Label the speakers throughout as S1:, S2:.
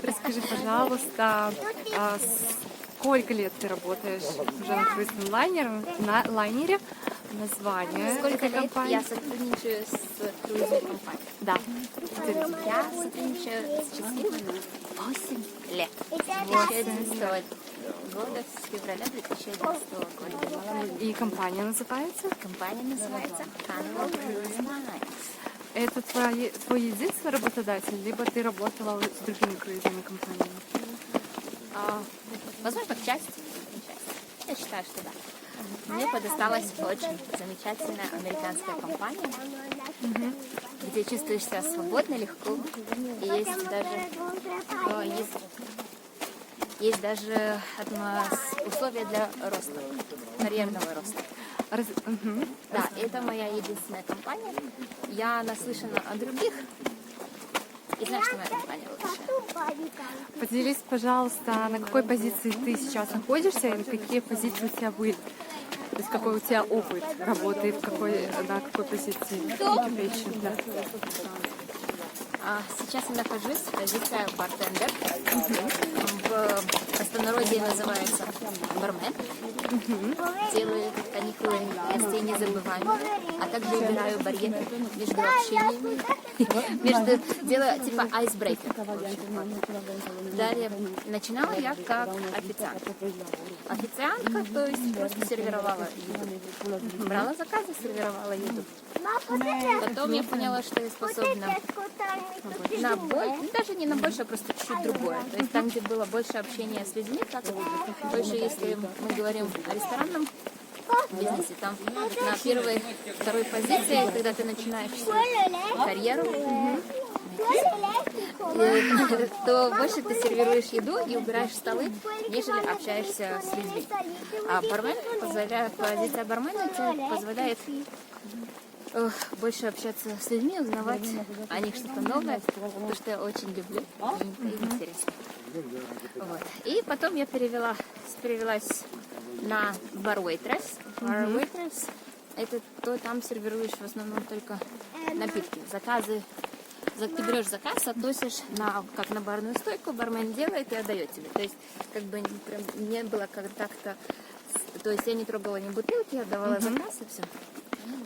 S1: Расскажи, пожалуйста, сколько лет ты работаешь уже на круизном лайнере? Название
S2: Сколько
S1: этой
S2: лет
S1: компании?
S2: я сотрудничаю с круизной компанией?
S1: Да.
S2: Я сотрудничаю с счастливых 8 лет. С 2011 года, с февраля 2011 года.
S1: И компания называется?
S2: Компания называется Carnival Cruise Lines.
S1: Это твой единственный работодатель, либо ты работала с другими круизными компаниями?
S2: Возможно, в части. Я считаю, что да. Мне подосталась очень замечательная американская компания, где чувствуешь себя свободно, легко. И есть даже условия для роста, карьерного роста. Да, это моя единственная компания. Я наслышана о других и знаю, что моя компания лучшая.
S1: Поделись, пожалуйста, на какой позиции ты сейчас находишься и какие позиции у тебя были? То есть какой у тебя опыт работы, на какой позиции? Occupation, да.
S2: Сейчас я нахожусь в позиции бартендер. В простонародье называется бармен. Делаю каникулы гостей незабываемыми, а также убираю барьеры между общениями. Делаю типа айсбрейкер. Далее начинала я как официант. Официантка, то есть просто сервировала еду. Брала заказы, сервировала еду. Потом я поняла, что я способна на больше, даже не на больше, а просто чуть-чуть другое. То есть там, где было больше общения с людьми, как больше, если мы говорим о ресторанном бизнесе, там на первой, второй позиции, когда ты начинаешь карьеру, то больше ты сервируешь еду и убираешь столы, нежели общаешься с людьми. А бармен позиция бармена тебе позволяет больше общаться с людьми, узнавать о них что-то новое, то, что я очень люблю и интересно. Вот. И потом я перевелась на бар waitress. Bar waitress — это то, там сервируешь в основном только напитки, заказы. Ты берешь заказ, относишь как на барную стойку, бармен делает и отдает тебе. То есть как бы прям не было контакта, то есть я не трогала ни бутылки, я отдавала заказ и все.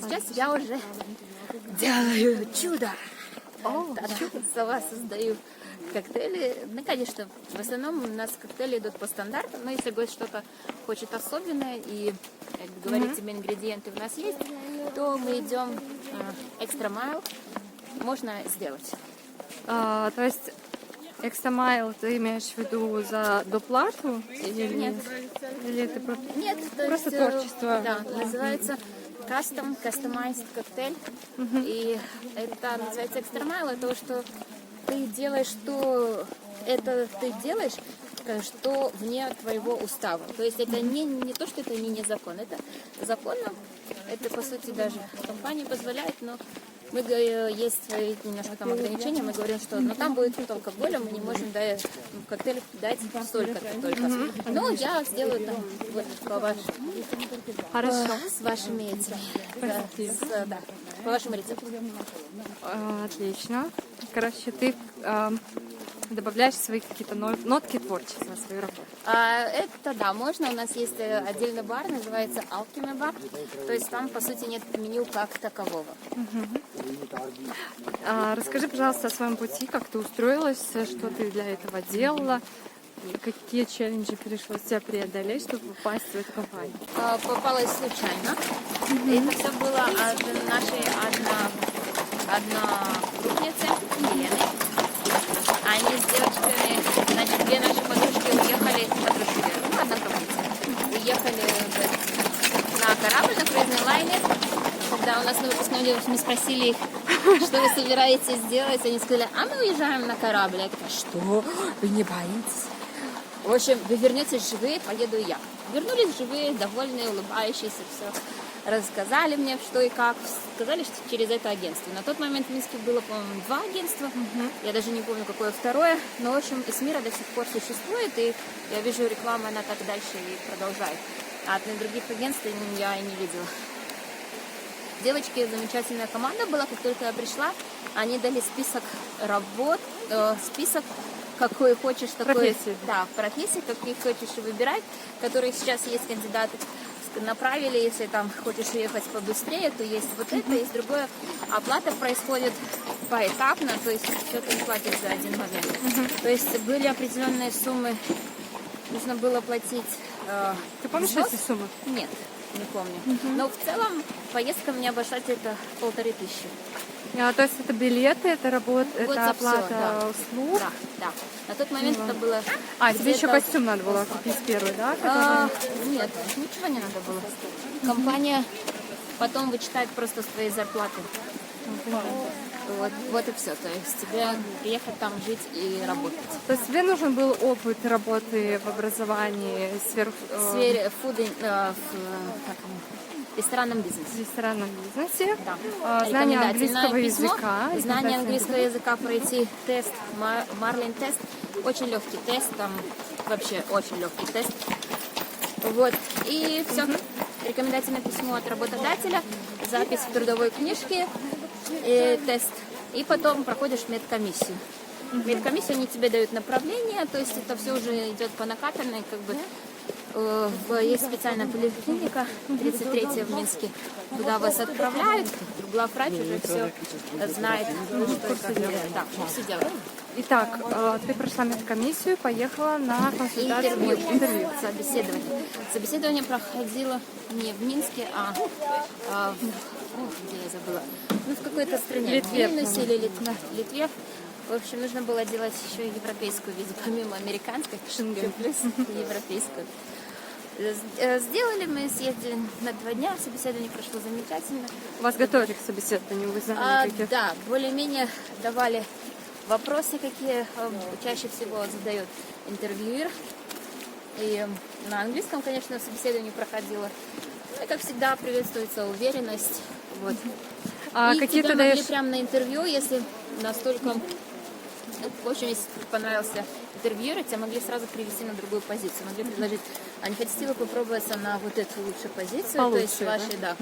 S2: Сейчас я уже делаю чудо. Сама создаю коктейли. Ну, конечно, в основном у нас коктейли идут по стандарту, но если гость что-то хочет особенное и, как говорит, тебе ингредиенты у нас есть, то мы идем extra mile, можно сделать.
S1: То есть extra mile ты имеешь в виду за доплату?
S2: Нет.
S1: Или это
S2: Нет,
S1: просто творчество?
S2: Да, называется customized коктейль. И это называется extra mile, то, что ты делаешь, что вне твоего устава. То есть это не то, что это не закон, это законно, это по сути даже компания позволяет, но есть свои немножко там ограничения, мы говорим, что там будет алкоголь, мы не можем в коктейль дать столько-то только. Но я сделаю там вот по вашему, с вашими этими, по вашему рецепту.
S1: Отлично. Короче, ты добавляешь свои какие-то нотки творчества в свою работу.
S2: Это да, можно. У нас есть отдельный бар, называется Alchemy бар. То есть там, по сути, нет меню как такового.
S1: Расскажи, пожалуйста, о своем пути, как ты устроилась, что ты для этого делала, какие челленджи пришлось тебе преодолеть, чтобы попасть в эту компанию.
S2: Попалась случайно. Это все было от нашей одногруппницы Елены. Они с девочками, значит, две наши подружки уехали, уехали на корабль, на круизный лайнер. Когда у нас на выпускном деле мы спросили их, что вы собираетесь делать, они сказали, а мы уезжаем на корабль. Я такая, что? Вы не боитесь? В общем, вы вернетесь живые, поеду и я. Вернулись живые, довольные, улыбающиеся, все. Рассказали мне, что и как. Сказали, что через это агентство. На тот момент в Минске было, по-моему, 2 агентства. Я даже не помню, какое второе. Но, в общем, Эсмира до сих пор существует. И я вижу рекламу, она так дальше и продолжает. А от других агентств я и не видела. Девочки, замечательная команда была, как только я пришла, они дали список работ, список, какой хочешь, такой,
S1: Профессии.
S2: да, профессии, какие хочешь выбирать, которые сейчас есть кандидаты. Направили, если там хочешь уехать побыстрее, то есть вот это, есть другое. Оплата происходит поэтапно, то есть все ты не платишь за один момент. То есть были определенные суммы, нужно было платить.
S1: Ты помнишь
S2: взнос?
S1: эти суммы?
S2: Нет, не помню. Но в целом поездка мне обошлась это 1500.
S1: То есть это билеты, это работа,
S2: Вот
S1: это
S2: за всё,
S1: оплата
S2: да.
S1: услуг.
S2: Да, да. На тот момент это было...
S1: Тебе еще
S2: где-то-
S1: костюм надо было купить первый, да? который-
S2: Нет, ничего не надо было. Компания потом вычитает просто с твоей зарплаты. Вот и все. То есть тебе приехать там жить и работать.
S1: То есть тебе нужен был опыт работы в образовании
S2: В сфере в ресторанном бизнесе.
S1: в ресторанном бизнесе,
S2: Да.
S1: знание
S2: Рекомендательное
S1: английского
S2: письмо,
S1: языка.
S2: знание английского языка, пройти тест, Марлин тест, очень легкий тест, там вообще очень легкий тест. Вот, и все. Рекомендательное письмо от работодателя, запись в трудовой книжке, и тест. И потом проходишь медкомиссию. Медкомиссию они тебе дают направление, то есть это все уже идет по накатанной, как бы. Есть специальная поликлиника 33 в Минске, туда вас отправляют, главврач уже все знает, что и как делать. Да, все делает.
S1: Итак, ты прошла медкомиссию, поехала на консультацию. Интервью.
S2: Собеседование. Собеседование проходило не в Минске, где я забыла, в какой-то стране,
S1: Литве,
S2: в Вильнюсе или Литве. В общем, нужно было делать еще и европейскую визу, помимо американской, Шенген плюс европейскую. Сделали, мы съездили на 2 дня, собеседование прошло замечательно.
S1: Вас готовили к собеседованию, вы знали каких?
S2: Да, более-менее давали вопросы, какие чаще всего задает интервьюер. И на английском, конечно, собеседование проходило. И, как всегда, приветствуется уверенность. Вот. И
S1: Какие
S2: тебя
S1: ты
S2: могли
S1: даешь?
S2: прямо на интервью, если настолько... В общем, если понравился интервьюер, тебя могли сразу привести на другую позицию. Могли предложить, а не хотите вы попробоваться на вот эту лучшую позицию?
S1: Получше,
S2: то есть вашей, да.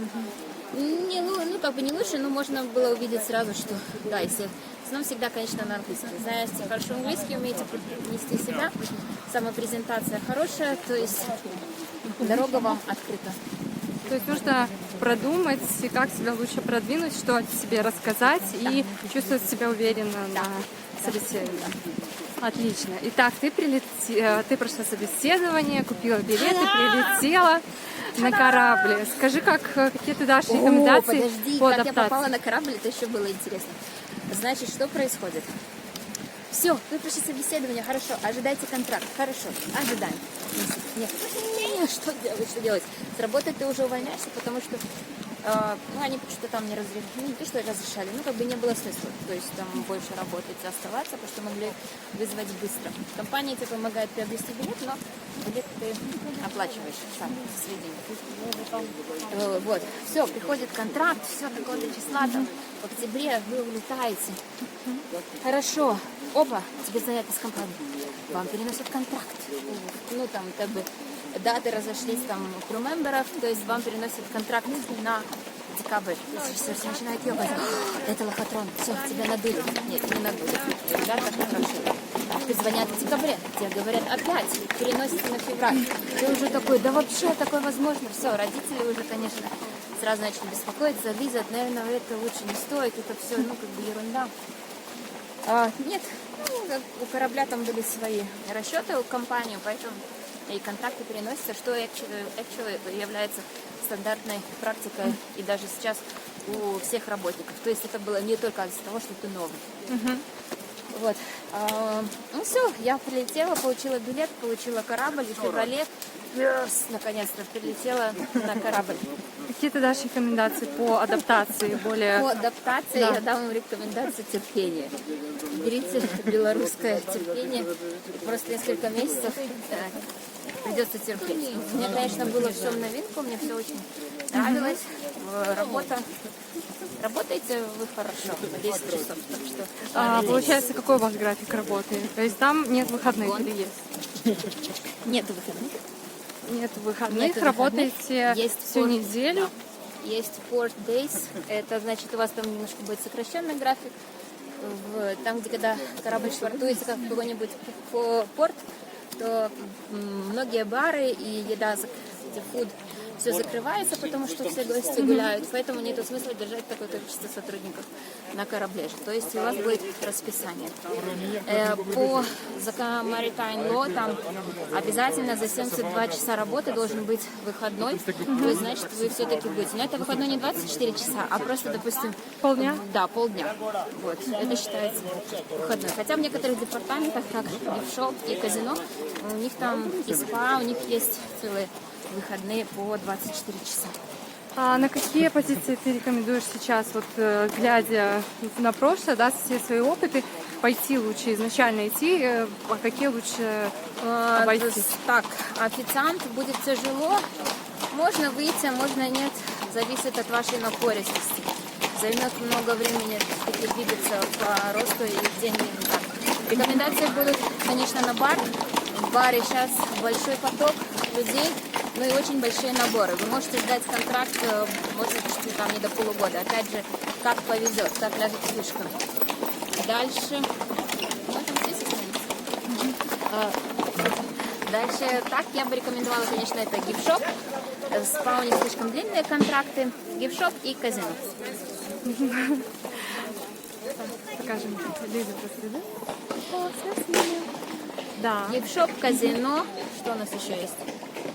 S2: Не, как бы не лучше, но можно было увидеть сразу, что да, если в основном всегда, конечно, на английском. Знаете хорошо английский, умеете нести себя, самопрезентация хорошая, то есть дорога вам открыта.
S1: То есть нужно продумать, как себя лучше продвинуть, что о себе рассказать и чувствовать себя уверенно на собеседовании. Отлично. Итак, ты прошла собеседование, купила билеты, прилетела на корабле. Скажи, какие ты дашь рекомендации
S2: Подожди,
S1: по
S2: как я
S1: адаптации?
S2: попала на корабль, это еще было интересно. Значит, что происходит? Все, вы пришли собеседование, хорошо, ожидайте контракт, хорошо, ожидаем. Нет, что делать? С работы ты уже увольняешься, потому что они что-то там не разрешали, не то, что разрешали, как бы не было смысла, то есть там больше работать и оставаться, потому что могли вызвать быстро. Компания тебе помогает приобрести билет, но билет ты оплачиваешь сам со своих денег. Вот, все, приходит контракт, все, такого-то числа, там, в октябре вы улетаете. Хорошо, опа, тебе звонят из компании, вам переносят контракт. Там как бы даты разошлись там кру-мемберов, то есть вам переносят контракт на декабрь. То есть все начинают ебать. Это лохотрон, все, тебя надули. Нет, не надули. Ребята хорошие. Ты звонят в декабре, тебе говорят опять, переносится на февраль. Ты уже такой, да вообще такое возможно. Все, родители уже, конечно, сразу начали беспокоиться, Лиза, наверное, это лучше не стоит, это все, как бы ерунда. Нет, у корабля там были свои расчеты у компании, поэтому и контракты переносятся, что actually является стандартной практикой и даже сейчас у всех работников. То есть это было не только из-за того, что ты новый. Вот. Все, я прилетела, получила билет, получила корабль, и в феврале наконец-то прилетела на корабль.
S1: Какие ты дашь рекомендации по адаптации более?
S2: По адаптации я дам вам рекомендацию терпения. Берите белорусское терпение, и просто несколько месяцев придется терпеть. Мне, конечно, было все в новинку, мне все очень нравилось. Работаете вы хорошо, по 10 часов. Так что,
S1: Получается, какой у вас график работы? То есть там нет выходных или есть?
S2: Нет выходных.
S1: Нет выходных,
S2: Нет выходных.
S1: работаете
S2: Есть
S1: всю неделю.
S2: есть port days, это значит у вас там немножко будет сокращенный график. Там, где когда корабль швартуется как в какой-нибудь порт, то многие бары и еда, фуд, все закрывается, потому что все гости гуляют, поэтому нет смысла держать такое количество сотрудников на корабле. То есть у вас будет расписание. По Maritime Law там обязательно за 72 часа работы должен быть выходной, то есть значит вы все-таки будете. Но это выходной не 24 часа, а просто, допустим,
S1: Полдня?
S2: Да, полдня. Вот, это считается выходной. Хотя в некоторых департаментах, как гифт-шоп и казино, у них там и спа, у них есть целые выходные по 24 часа.
S1: А на какие позиции ты рекомендуешь сейчас, вот глядя на прошлое, да, все свои опыты, пойти лучше изначально идти, а какие лучше обойти?
S2: Так, официант будет тяжело, можно выйти, а можно нет, зависит от вашей напористости. Займет много времени двигаться по росту и деньги. Рекомендации будут, конечно, на бар. В баре сейчас большой поток людей, ну и очень большие наборы. Вы можете ждать контракт, может быть, там не до полугода. Опять же, как повезет, как ляжет слишком. Дальше. Дальше, так, я бы рекомендовала, конечно, это гифт-шоп. Спа у них слишком длинные контракты. Гифт-шоп и казино.
S1: Покажем Лизу после, да? О, совсем. Да.
S2: Гифт-шоп, казино. Что у нас еще есть?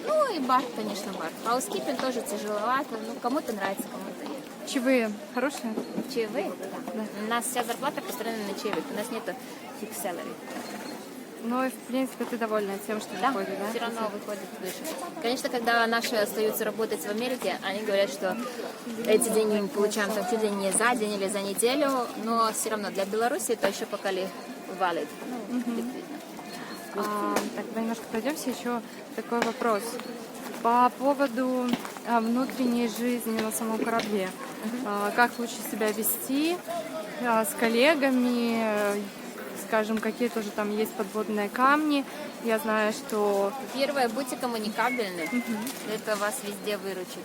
S2: Ну и бар, конечно, бар. Хаускипинг тоже тяжеловато. Ну, кому-то нравится, кому-то нет.
S1: Чаевые хорошие?
S2: Чаевые? Да. У нас вся зарплата построена на чаевых. У нас нету фикс salary.
S1: Ну и, в принципе, ты довольна тем, что
S2: Да,
S1: выходит, да?
S2: все равно выходит выше. Конечно, когда наши остаются работать в Америке, они говорят, что эти деньги мы получаем там чуть ли не за день или за неделю, но все равно для Беларуси это еще пока ли valid. Ну, ликвидно.
S1: Так, немножко пройдемся. Еще такой вопрос. По поводу внутренней жизни на самом корабле. Как лучше себя вести с коллегами? Скажем, какие тоже там есть подводные камни. Я знаю, что...
S2: Первое, будьте коммуникабельны. Это вас везде выручит.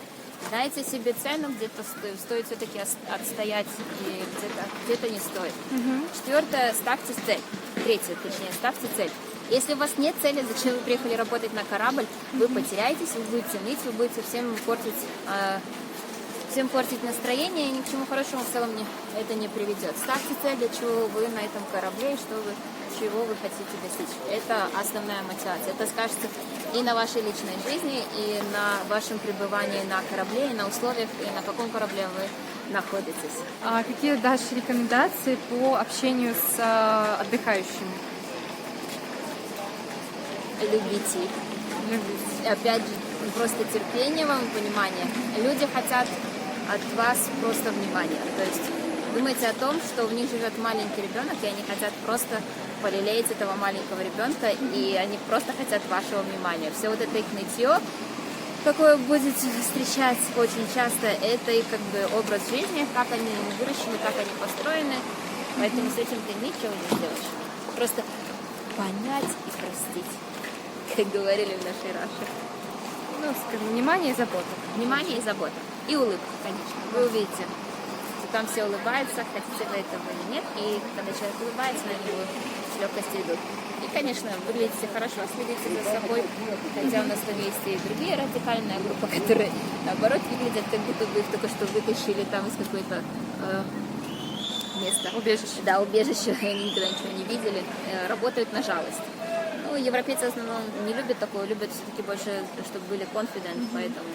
S2: Дайте себе цену, где-то стоит все-таки отстоять, и где-то не стоит. Четвертое, ставьте цель. Третье, точнее, ставьте цель. Если у вас нет цели, зачем вы приехали работать на корабль, вы потеряетесь, вы будете ныть, вы будете всем портить настроение, и ни к чему хорошему в целом это не приведет. Ставьте цель, для чего вы на этом корабле, и чего вы хотите достичь. Это основная мотивация. Это скажется и на вашей личной жизни, и на вашем пребывании на корабле, и на условиях, и на каком корабле вы находитесь.
S1: А какие дальше рекомендации по общению с отдыхающими?
S2: Любите их. Опять же, просто терпение вам, понимание. Люди хотят от вас просто внимания. То есть думайте о том, что в них живет маленький ребенок, и они хотят просто полелеять этого маленького ребенка, и они просто хотят вашего внимания. Все вот это их нытье, какое будете встречать очень часто, это их как бы образ жизни, как они выращены, как они построены. Поэтому с этим ты ничего не сделаешь. Просто понять и простить, как говорили в нашей Раше.
S1: Ну, скажем, внимание и забота.
S2: Внимание и забота. И улыбка, конечно. Вы увидите, что там все улыбаются, хотите вы этого или нет. И когда человек улыбается, на него с легкостью идут. И, конечно, выглядите хорошо, следите за собой. Хотя у нас там есть и другие радикальные группы, которые, наоборот, выглядят, как будто бы их только что вытащили там из какой-то места.
S1: Убежище.
S2: Да, убежище. Они никогда ничего не видели. Работают на жалость. Ну, европейцы в основном не любят такое, любят все-таки больше, чтобы были confident, поэтому...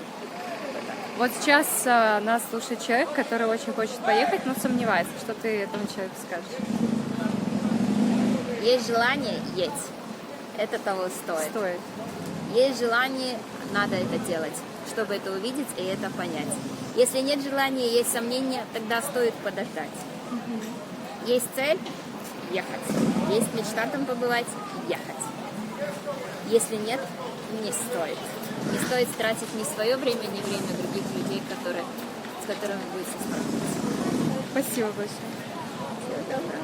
S1: Вот сейчас нас слушает человек, который очень хочет поехать, но сомневается. Что ты этому человеку скажешь?
S2: Есть желание, едь. Это того стоит.
S1: Стоит.
S2: Есть желание, надо это делать, чтобы это увидеть и это понять. Если нет желания, есть сомнения, тогда стоит подождать. Есть цель – ехать. Есть мечта там побывать – ехать. Если нет, не стоит. Не стоит тратить ни свое время, ни время других людей, с которыми будете сталкиваться.
S1: Спасибо большое.
S2: Всего доброго.